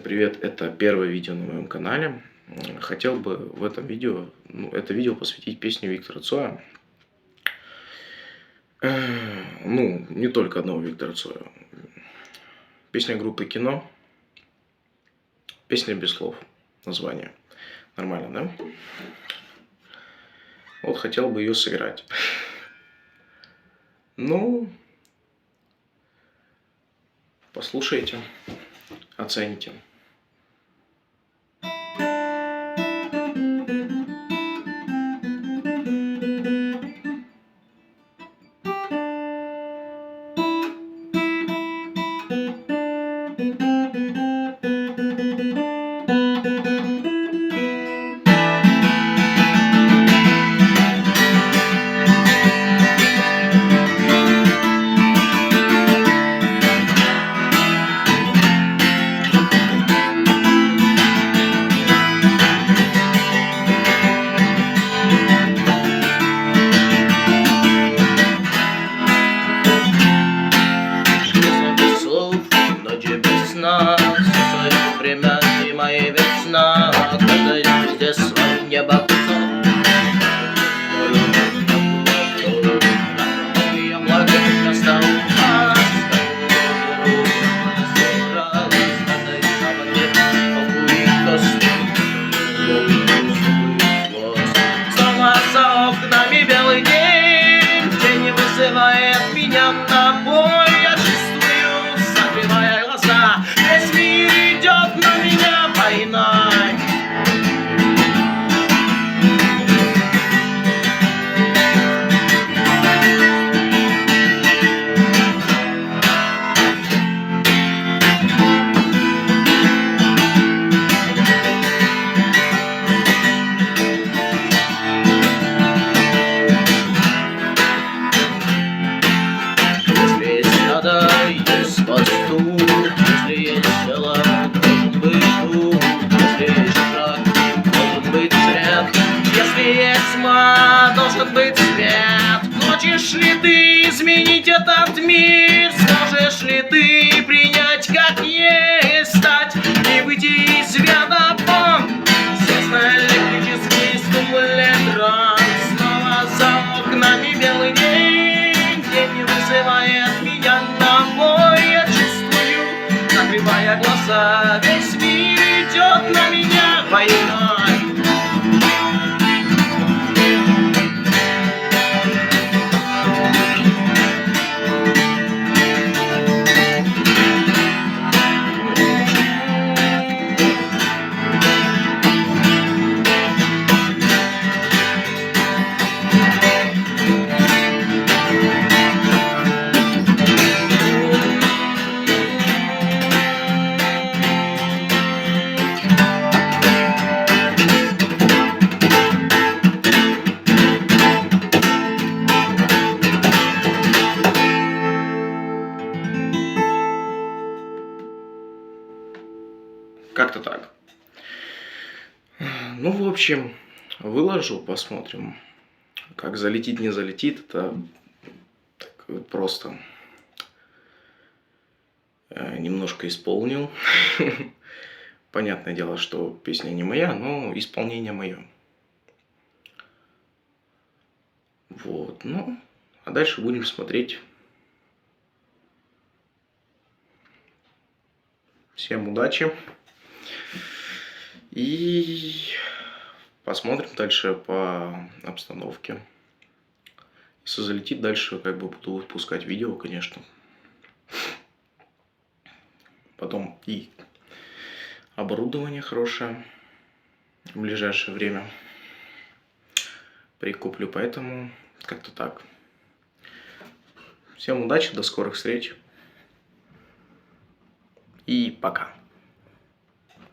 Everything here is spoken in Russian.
Привет, это первое видео на моем канале. Хотел бы в этом видео, это видео посвятить песне Виктора Цоя. Не только одного Виктора Цоя. Песня группы Кино. Песня без слов. Название. Нормально, да? Вот хотел бы ее сыграть. Послушайте, оцените. Сосать время и моей весна, когда везде свое небо кусок. Я младенец настал, снова за окнами белый день, день не вызывает меня на бой. Я чувствую, закрывая глаза, весь мир идет на меня войной. Если есть надо, есть пастух, если есть дело, должен быть дух, если есть шаг, должен быть свет, если есть тьма, должен быть свет. Хочешь ли ты изменить этот мир? Сможешь ли ты принять как есть, стать и выйти из ряда вон? Здесь на электрический стимулятор, снова за окнами белый день, день не вызывает меня на бой. Я чувствую, закрывая глаза, весь мир идет на меня войной. Как-то так. В общем, выложу, посмотрим. Как залетит, не залетит, это так просто. Немножко исполнил. Понятное дело, что песня не моя, но исполнение мое. Вот, а дальше будем смотреть. Всем удачи. И посмотрим дальше по обстановке. Если залетит, дальше буду выпускать видео, конечно. Потом и оборудование хорошее в ближайшее время прикуплю, поэтому как-то так. Всем удачи, до скорых встреч и пока.